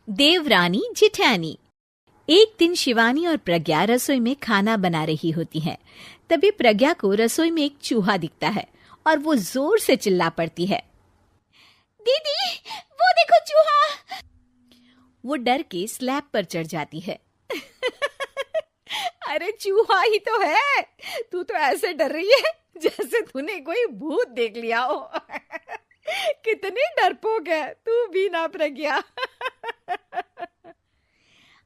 देवरानी जिठानी। एक दिन शिवानी और प्रज्ञा रसोई में खाना बना रही होती हैं। तभी प्रज्ञा को रसोई में एक चूहा दिखता है और वो जोर से चिल्ला पड़ती है, दीदी वो देखो चूहा। वो डर के स्लैब पर चढ़ जाती है। अरे चूहा ही तो है, तू तो ऐसे डर रही है जैसे तूने कोई भूत देख लिया हो। कितनी डरपोक है तू भी ना प्रज्ञा।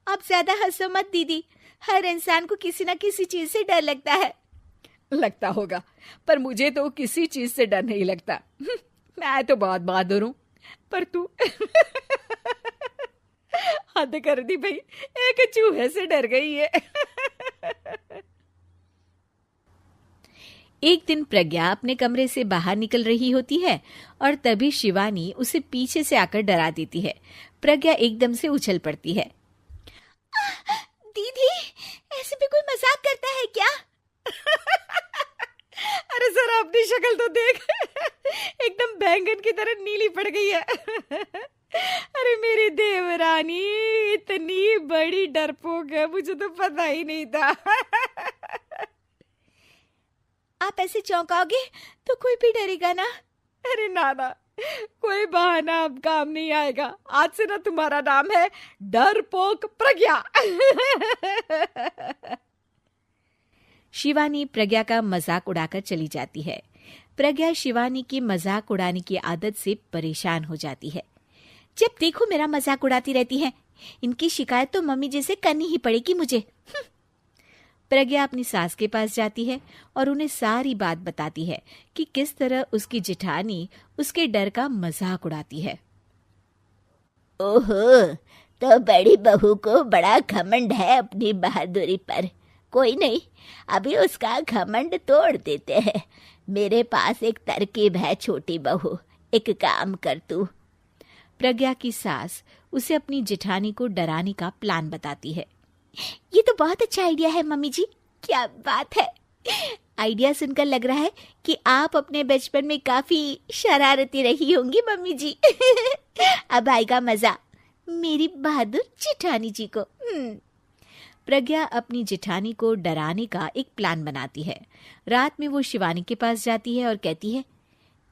आप ज्यादा हंसो मत दीदी, हर इंसान को किसी ना किसी चीज से डर लगता है। लगता होगा, पर मुझे तो किसी चीज से डर नहीं लगता। मैं तो बहुत बहादुर हूं, पर तू हद कर दी भाई, एक चूहे से डर गई है। एक दिन प्रज्ञा अपने कमरे से बाहर निकल रही होती है और तभी शिवानी उसे पीछे से आकर डरा देती है। प्रज्ञा एकदम से उछल पड़ती है। दीदी ऐसे भी कोई मजाक करता है क्या? अरे जरा अपनी शक्ल तो देख, एकदम बैंगन की तरह नीली पड़ गई है। अरे मेरी देवरानी इतनी बड़ी डरपोक है, मुझे तो पता ही नहीं था। आप ऐसे चौंकाओगे तो कोई भी डरेगा ना। अरे ना, कोई बहाना अब काम नहीं आएगा। आज से ना तुम्हारा नाम है डरपोक प्रज्ञा। शिवानी प्रज्ञा का मजाक उड़ाकर चली जाती है। प्रज्ञा शिवानी की मजाक उड़ाने की आदत से परेशान हो जाती है। जब देखो मेरा मजाक उड़ाती रहती है, इनकी शिकायत तो मम्मी जी से करनी ही पड़ेगी मुझे। प्रज्ञा अपनी सास के पास जाती है और उन्हें सारी बात बताती है कि किस तरह उसकी जेठानी उसके डर का मजाक उड़ाती है। ओहो, तो बड़ी बहू को बड़ा घमंड है अपनी बहादुरी पर। कोई नहीं, अभी उसका घमंड तोड़ देते हैं। मेरे पास एक तरकीब है छोटी बहू, एक काम कर तू। प्रज्ञा की सास उसे अपनी जेठानी को डराने का प्लान बताती है। ये तो बहुत अच्छा आइडिया है मम्मी जी, क्या बात है। आइडिया सुनकर लग रहा है कि आप अपने बचपन में काफी शरारती रही होंगी मम्मी जी। अब आएगा मजा मेरी बहादुर जेठानी जी को। प्रज्ञा अपनी जेठानी को डराने का एक प्लान बनाती है। रात में वो शिवानी के पास जाती है और कहती है,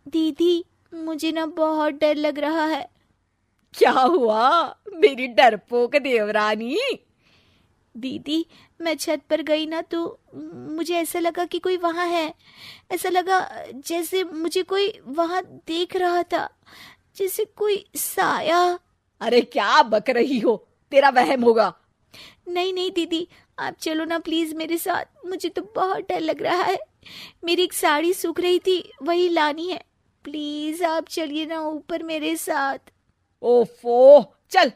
दीदी मुझे ना बहुत डर लग रहा है। क्या हुआ मेरी डरपोक देवरानी? दीदी मैं छत पर गई ना तो मुझे ऐसा लगा कि कोई वहां है। ऐसा लगा जैसे मुझे कोई वहां देख रहा था, जैसे कोई साया। अरे क्या बक रही हो, तेरा वहम होगा। नहीं दीदी, आप चलो ना प्लीज मेरे साथ, मुझे तो बहुत डर लग रहा है। मेरी एक साड़ी सूख रही थी, वही लानी है। प्लीज आप चलिए ना ऊपर मेरे साथ। ओफो, चल।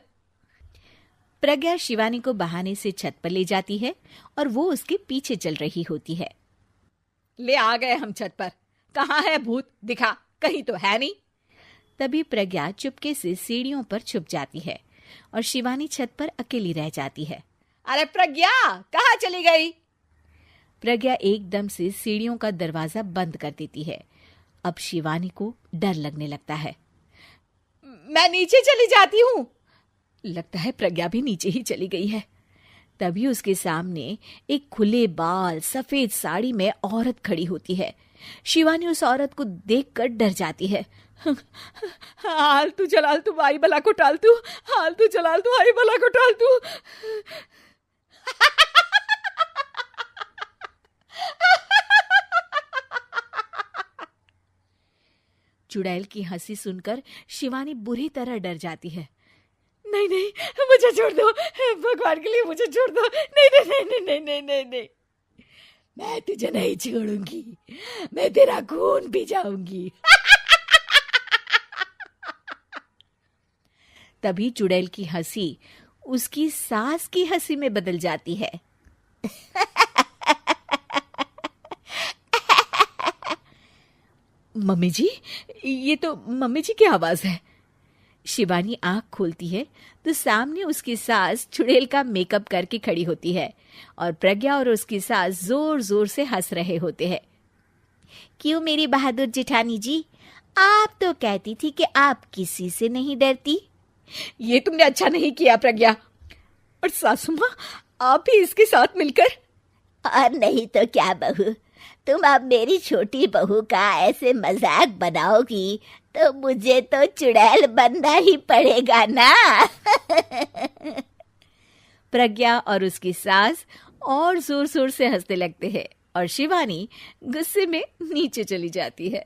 प्रज्ञा शिवानी को बहाने से छत पर ले जाती है और वो उसके पीछे चल रही होती है। ले आ गए हम छत पर, कहाँ है भूत, दिखा, कहीं तो है नहीं। तभी प्रज्ञा चुपके से सीढ़ियों पर छुप जाती है और शिवानी छत पर अकेली रह जाती है। अरे प्रज्ञा कहाँ चली गई? प्रज्ञा एकदम से सीढ़ियों का दरवाजा बंद कर देती है। अब शिवानी को डर लगने लगता है। मैं नीचे चली जाती हूँ। लगता है प्रज्ञा भी नीचे ही चली गई है। तभी उसके सामने एक खुले बाल सफेद साड़ी में औरत खड़ी होती है। शिवानी उस औरत को देखकर डर जाती है। हाल तू जलाल तू आई बला को टाल तू, हाल तू जलाल तू आई बला को टाल तू। चुड़ैल की हंसी सुनकर शिवानी बुरी तरह डर जाती है। नहीं, मुझे छोड़ दो, भगवान के लिए मुझे छोड़ दो। नहीं, मैं तुझे नहीं छोड़ूंगी, मैं तेरा खून पी जाऊंगी। तभी चुड़ैल की हंसी उसकी सास की हंसी में बदल जाती है। मम्मी जी, ये तो मम्मी जी की आवाज है। शिवानी आंख खोलती है तो सामने उसकी सास चुड़ैल का मेकअप करके खड़ी होती है और प्रज्ञा और उसकी सास जोर जोर से हंस रहे होते हैं। क्यों मेरी बहादुर जेठानी जी, आप तो कहती थी कि आप किसी से नहीं डरती। ये तुमने अच्छा नहीं किया प्रज्ञा। और सासू माँ, आप भी इसके साथ मिलकर। और नहीं तो क्या बहू, तुम अब मेरी छोटी बहू का ऐसे मजाक बनाओगी तो मुझे तो चुड़ैल बनना ही पड़ेगा ना। प्रज्ञा और उसकी सास और जोर जोर से हंसने लगते हैं और शिवानी गुस्से में नीचे चली जाती है।